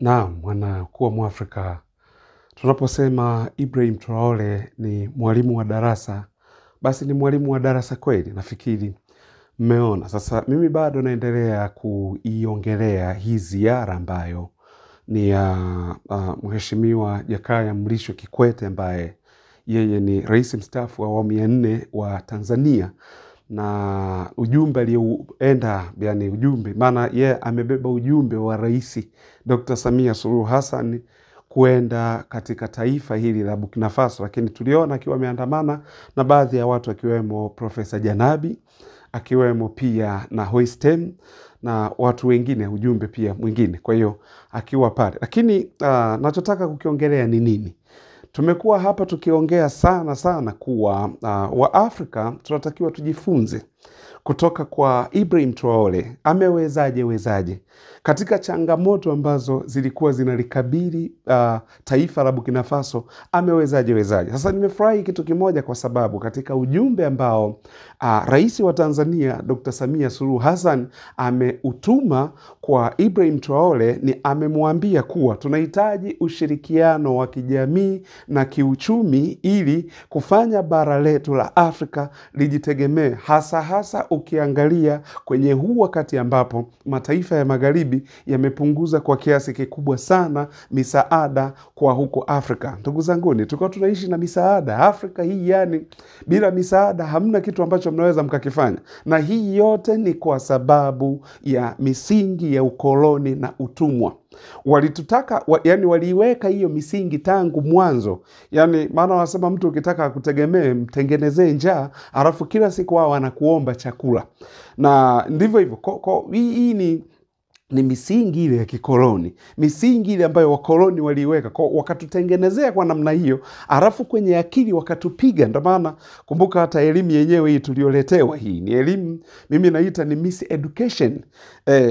Naam, mwanakuwa Mwafrika. Tunaposema Ibrahim Traore ni mwalimu wa darasa, basi ni mwalimu wa darasa kweli. Nafikiri mmeona. Sasa mimi bado naendelea kuiongelea hii ziara ambayo ni ya Mheshimiwa Jakaya Mrisho Kikwete, ambaye yeye ni rais mstaafu wa awamu ya 4 wa Tanzania, na ujumbe alioenda, yani ujumbe, maana yeye amebeba ujumbe wa Rais Dr. Samia Suluhu Hassan kuenda katika taifa hili la Burkina Faso, lakini tuliona akiwa ameandamana na baadhi ya watu, akiwemo Profesa Janabi, akiwemo pia na Hoistem na watu wengine, ujumbe pia mwingine. Kwa hiyo akiwa pale, lakini nachotaka kukiongelea ni nini? Tumekuwa hapa tukiongea sana kuwa wa Afrika tunatakiwa tujifunze kutoka kwa Ibrahim Traore. Amewezaje katika changamoto ambazo zilikuwa zinalikabili taifa la Burkina Faso, amewezaje. Sasa nimefurahi kitu kimoja, kwa sababu katika ujumbe ambao rais wa Tanzania Dr. Samia Suluhu Hassan ameutuma kwa Ibrahim Traore, ni amemwambia kuwa tunahitaji ushirikiano wa kijamii na kiuchumi ili kufanya bara letu la Afrika lijitegemee, hasa ukiangalia kwenye huu wakati ambapo mataifa ya magharibi yamepunguza kwa kiasi kikubwa sana misaada kwa huko Afrika. Ndugu zanguni, tulikuwa tunaishi na misaada Afrika hii, yani bila misaada hamna kitu ambacho mnaweza mkakifanya, na hii yote ni kwa sababu ya misingi ya ukoloni na utumwa. Walitutaka yani waliweka hiyo misingi tangu mwanzo. Yani maana wanasema mtu ukitaka kutegemea mtengenezee njaa, alafu kila siku wao wanakuomba chakula. Na ndivyo hivyo. Hii ni misingi ile ya kikoloni, misingi ile ambayo wakoloni waliweka, wakatutengenezea kwa namna hiyo, alafu kwenye akili wakatupiga. Ndio maana kumbuka hata elimu yenyewe hii tulioletewa, hii ni elimu mimi naita ni miseducation.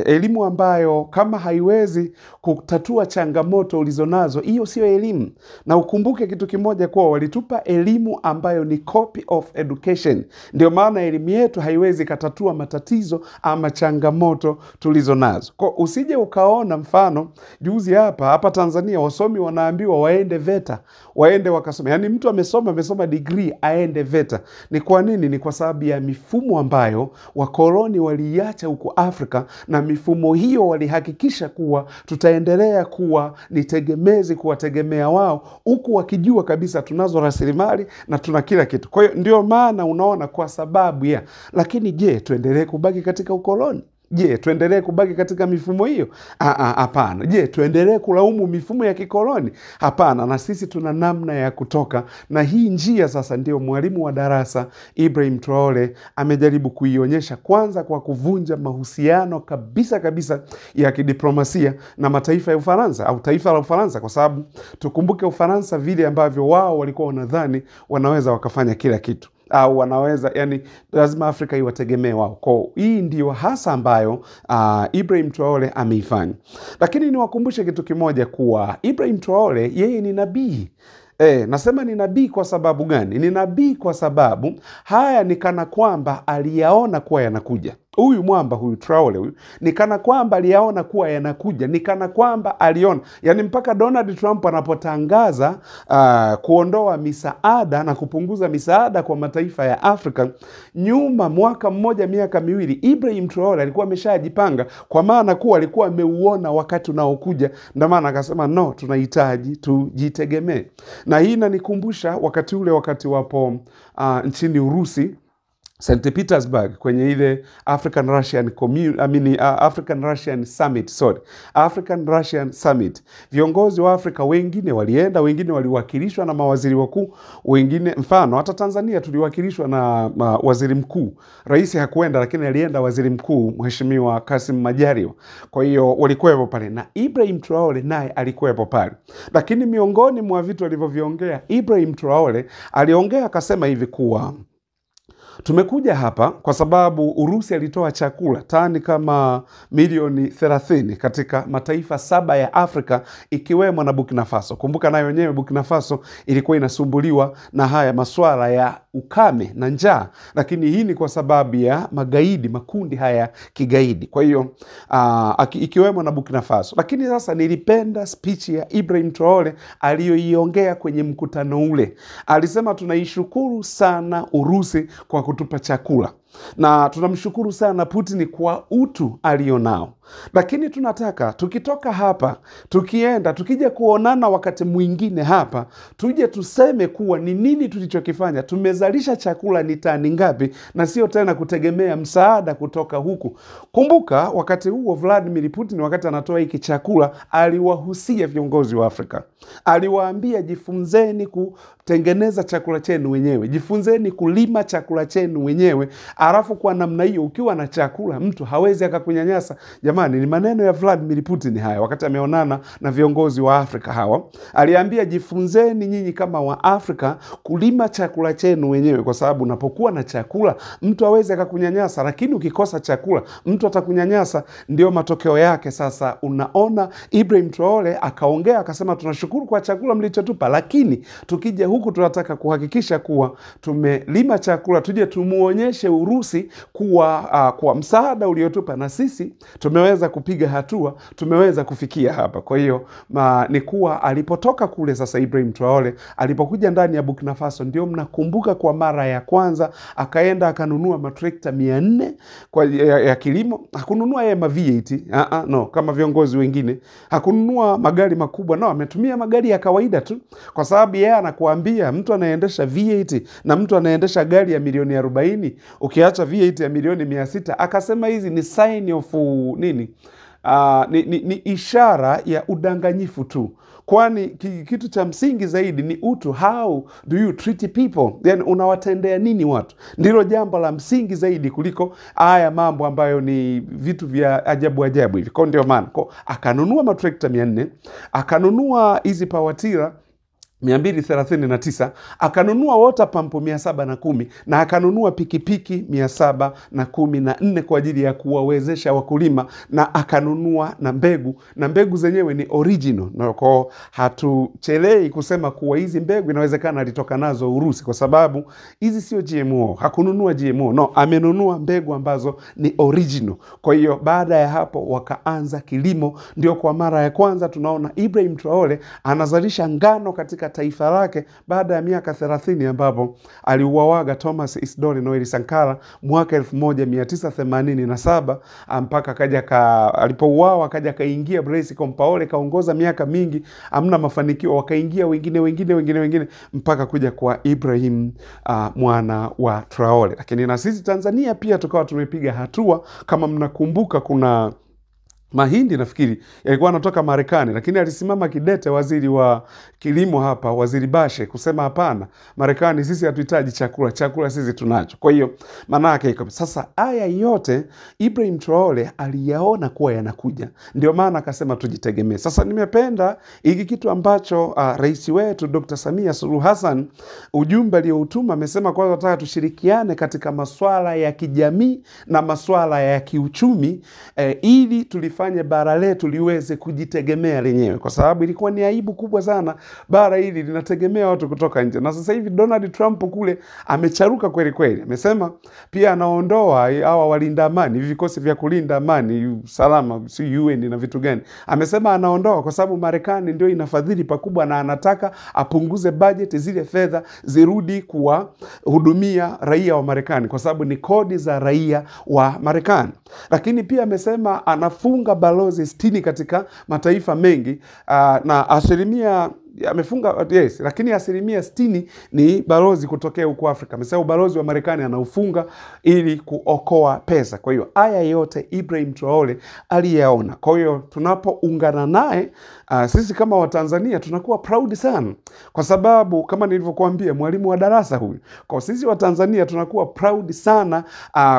Elimu ambayo kama haiwezi kutatua changamoto ulizonazo, hiyo sio elimu. Na ukumbuke kitu kimoja, kwa walitupa elimu ambayo ni copy of education. Ndio maana elimu yetu haiwezi katatua matatizo ama changamoto tulizonazo. Kwa usije ukaona mfano juzi hapa Tanzania wasomi wanaambiwa waende VETA, waende wakasoma. Yani mtu amesoma degree aende VETA. Ni kwa nini? Ni kwa sababu ya mifumo ambayo wakoloni waliacha huko Afrika, na mifumo hiyo walihakikisha kuwa tutaendelea kuwa ni tegemezi, kuwategemea wao, huku wakijua kabisa tunazo rasilimali na tuna kila kitu. Kwa hiyo ndio maana unaona, kwa sababu ya. Lakini je, tuendelee kubaki katika ukoloni? Je, tuendelee kubaki katika mifumo hiyo? Hapana. Je, tuendelee kulaumu mifumo ya kikoloni? Hapana. Na sisi tuna namna ya kutoka, na hii njia sasa ndio mwalimu wa darasa Ibrahim Traore amejaribu kuionyesha, kwanza kwa kuvunja mahusiano kabisa ya kidiplomasia na mataifa ya Ufaransa au taifa la Ufaransa, kwa sababu tukumbuke Ufaransa vile ambavyo wao walikuwa wanadhani wanaweza wakafanya kila kitu, au wanaweza, yani lazima Afrika iwategemee wao. Kwa hii ndio hasa ambayo Ibrahim Traore ameifanya. Lakini niwakumbushe kitu kimoja, kuwa Ibrahim Traore yeye ni nabii. Nasema ni nabii kwa sababu gani? Ni nabii kwa sababu haya ni kana kwamba aliyaona kuwa yanakuja. Huyu mwamba, huyu Traore huyu, ni kana kwamba aliyaona kuwa yanakuja, ni kana kwamba aliona. Yani mpaka Donald Trump anapotangaza kuondoa misaada na kupunguza misaada kwa mataifa ya Afrika, nyuma mwaka mmoja, miaka miwili, Ibrahim Traore alikuwa ameshajipanga, kwa maana kuwa alikuwa ameuona wakati unaokuja. Ndio maana akasema no, tunahitaji tujitegemee. Na hii inanikumbusha wakati wapo nchini Urusi, St. Petersburg, kwenye ile African Russian Summit. Viongozi wa Afrika wengine walienda, wengine waliwakilishwa na mawaziri wakuu, wengine mfano hata Tanzania tuliwakilishwa na waziri mkuu. Rais hakuenda, lakini alienda waziri mkuu Mheshimiwa Kassim Majaliwa. Kwa hiyo walikuwepo pale, na Ibrahim Traore naye alikuwepo pale. Lakini miongoni mwa vitu alivyoviongea Ibrahim Traore, aliongea akasema hivi kuwa Tumekuja hapa kwa sababu Urusi alitoa chakula tani kama milioni 30 katika mataifa 7 ya Afrika ikiwemo na Burkina Faso. Kumbuka nayo wenyewe Burkina Faso ilikuwa inasumbuliwa na haya masuala ya ukame na njaa, lakini hii ni kwa sababu ya magaidi, makundi haya kigaidi. Kwa hiyo ikiwemo na Burkina Faso. Lakini sasa nilipenda speech ya Ibrahim Traore aliyoiongea kwenye mkutano ule. Alisema tunaishukuru sana Urusi kwa kutupa chakula, na tunamshukuru sana Putin kwa utu alionao, lakini tunataka tukitoka hapa tukija kuonana wakati mwingine hapa, tuje tuseme kuwa ni nini tulichokifanya, tumezalisha chakula ni tani ngapi, na sio tena kutegemea msaada kutoka huku. Kumbuka wakati huo Vladimir Putin, wakati anatoa hiki chakula, aliwahusia viongozi wa Afrika, aliwaambia jifunzeni kutengeneza chakula chenu wenyewe, jifunzeni kulima chakula chenu wenyewe. Alafu kwa namna hiyo ukiwa na chakula mtu hawezi akakunyanyasa. Jamani, ni maneno ya Vladimir Putin haya wakati ameonana na viongozi wa Afrika hawa. Aliambia jifunzeni nyinyi kama wa Afrika kulima chakula chenu wenyewe, kwa sababu unapokuwa na chakula mtu hawezi akakunyanyasa, lakini ukikosa chakula mtu atakunyanyasa. Ndio matokeo yake. Sasa unaona Ibrahim Traore akaongea akasema tunashukuru kwa chakula mlichotupa, lakini tukija huku tunataka kuhakikisha kuwa tumelima chakula, tuje tumuonyeshe Urusi kuwa kwa msaada uliotupa na sisi tumeweza kupiga hatua, tumeweza kufikia hapa. Kwa hiyo ni kuwa alipotoka kule sasa Ibrahim Traore alipokuja ndani ya Burkina Faso, ndio mnakumbuka kwa mara ya kwanza akaenda akanunua matrekta 400 kwa ya kilimo. Hakununua yeye V8 no kama viongozi wengine, hakununua magari makubwa, no, ametumia magari ya kawaida tu, kwa sababu yeye anakuambia mtu anaendesha V8 na mtu anaendesha gari ya milioni 40, ukiacha V8 ya milioni 600. Akasema hizi ni sign of nini? Ni ishara ya udanganyifu tu, kwani kitu cha msingi zaidi ni utu. How do you treat people? Yani unawatendea nini watu? Ndilo jambo la msingi zaidi kuliko haya mambo ambayo ni vitu vya ajabu ajabu hivi. Kwa ndio maana akanunua matrekta 400, akanunua hizi pawatira 239, akanunua water pump 710, na akanunua pikipiki 714 kwa ajili ya kuwawezesha wakulima, na akanunua na mbegu zenyewe ni original. Na kwa hatuchelei kusema kuwa hizi mbegu inawezekana alitoka nazo Urusi, kwa sababu hizi sio GMO. Hakununua GMO, no, amenunua mbegu ambazo ni original. Kwa hiyo baada ya hapo wakaanza kilimo. Ndio kwa mara ya kwanza tunaona Ibrahim Traore anazalisha ngano katika taifa lake baada ya miaka 30, ambapo aliuawaga Thomas Isidore Noel Sankara mwaka 1987, mpaka alipouawa akaja kaingia Blaise Compaore, kaongoza miaka mingi, hamna mafanikio, wakaingia wengine mpaka kuja kwa Ibrahim mwana wa Traore. Lakini na sisi Tanzania pia tukawa tumepiga hatua. Kama mnakumbuka, kuna mahindi nafikiri yalikuwa yanatoka Marekani, lakini alisimama kidete waziri wa kilimo hapa, Waziri Bashe, kusema hapana, Marekani sisi hatuhitaji chakula sisi tunacho. Kwa hiyo maana yake sasa haya yote Ibrahim Traore aliyaona kuwa yanakuja, ndio maana akasema tujitegemee. Sasa nimependa hiki kitu ambacho rais wetu Dr. Samia Suluhu Hassan, ujumbe alioutuma, amesema kwanza tunataka tushirikiane katika masuala ya kijamii na masuala ya kiuchumi, ili tulifanye bara letu liweze kujitegemea lenyewe, kwa sababu ilikuwa ni aibu kubwa sana bara hili linategemea watu kutoka nje. Na sasa hivi Donald Trump kule amecharuka kweli kweli, amesema pia anaondoa hawa walinda amani, vikosi vya kulinda amani, salama, si UN na vitu gani. Amesema anaondoa kwa sababu Marekani ndio inafadhili pakubwa, na anataka apunguze budget, zile fedha zirudi kuwahudumia raia wa Marekani, kwa sababu ni kodi za raia wa Marekani. Lakini pia amesema anafunga balozi 60 katika mataifa mengi, na amefunga yes, lakini 60% ni balozi kutokea huko Afrika. Amesema balozi wa Marekani anaufunga ili kuokoa pesa. Kwa hiyo haya yote Ibrahim Traore aliyaona. Kwa hiyo tunapoungana naye, sisi kama Watanzania tunakuwa proud sana, kwa sababu kama nilivyokuambia, mwalimu wa darasa huyu. Kwa sisi Watanzania tunakuwa proud sana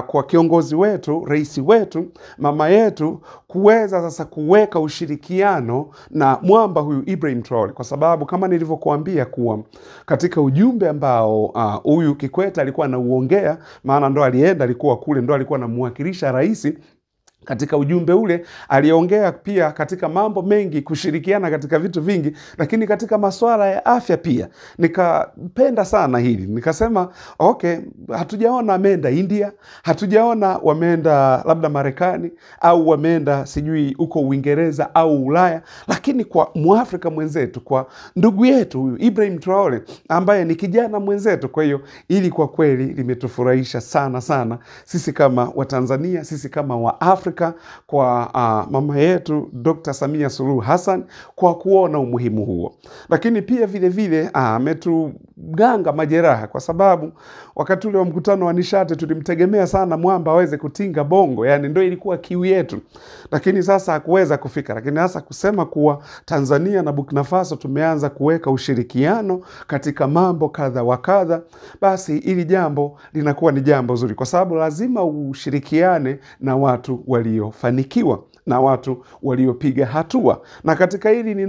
kwa kiongozi wetu, rais wetu, mama yetu, kuweza sasa kuweka ushirikiano na mwamba huyu Ibrahim Traore, kwa sababu sababu kama nilivyokuambia kuwa katika ujumbe ambao huyu Kikwete alikuwa anauongea, maana ndo alienda, alikuwa kule, ndo alikuwa anamwakilisha rais. Katika ujumbe ule aliongea pia katika mambo mengi, kushirikiana katika vitu vingi, lakini katika masuala ya afya pia. Nikapenda sana hili, nikasema okay, hatujaona ameenda India, hatujaona wameenda labda Marekani au wameenda sijui uko Uingereza au Ulaya, lakini kwa Mwafrika mwenzetu, kwa ndugu yetu huyu Ibrahim Traore ambaye ni kijana mwenzetu. Kwa hiyo ili kwa kweli limetufurahisha sana sana sisi kama Watanzania, sisi kama Waafrika, kwa mama yetu Dr. Samia Suluhu Hassan kwa kuona umuhimu huo. Lakini pia vile vile ametuganga majeraha, kwa sababu wakati ule wa mkutano wa nishati tulimtegemea sana mwamba aweze kutinga bongo, yani ndio ilikuwa kiu yetu, lakini sasa hakuweza kufika. Lakini hasa kusema kuwa Tanzania na Burkina Faso tumeanza kuweka ushirikiano katika mambo kadha wa kadha, basi ili jambo linakuwa ni jambo zuri, kwa sababu lazima ushirikiane na watu waliofanikiwa na watu waliopiga hatua. Na katika hili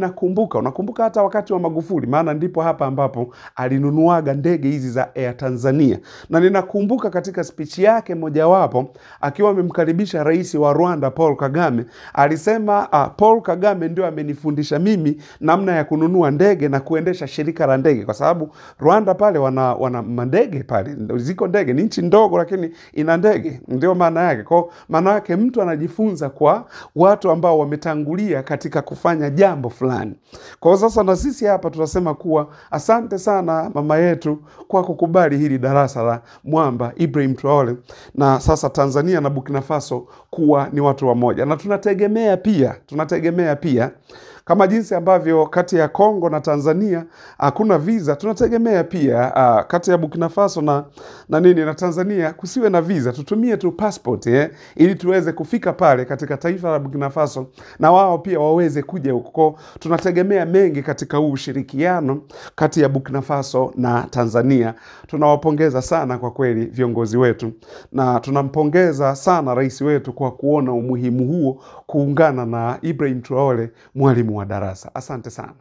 unakumbuka hata wakati wa Magufuli, maana ndipo hapa ambapo alinunuaga ndege hizi za Air Tanzania. Na ninakumbuka katika speech yake mojawapo akiwa amemkaribisha rais wa Rwanda Paul Kagame, alisema Paul Kagame ndio amenifundisha mimi namna ya kununua ndege na kuendesha shirika la ndege, kwa sababu Rwanda pale wana mandege pale, ziko ndege, ni nchi ndogo lakini ina ndege, ndio maana yake. Kwa maana yake mtu anajifunza kwa watu ambao wametangulia katika kufanya jambo fulani. Kwa sasa na sisi hapa tunasema kuwa asante sana mama yetu kwa kukubali hili darasa la mwamba Ibrahim Traore, na sasa Tanzania na Burkina Faso kuwa ni watu wa moja. Na tunategemea pia kama jinsi ambavyo kati ya Kongo na Tanzania hakuna visa, tunategemea pia kati ya Burkina Faso na Tanzania kusiwe na visa, tutumie tu passport ili tuweze kufika pale katika taifa la Burkina Faso na wao pia waweze kuja huko. Tunategemea mengi katika huu ushirikiano kati ya Burkina Faso na Tanzania. Tunawapongeza sana kwa kweli viongozi wetu, na tunampongeza sana rais wetu kwa kuona umuhimu huo, kuungana na Ibrahim Traore, mwalimu wa darasa. Asante sana.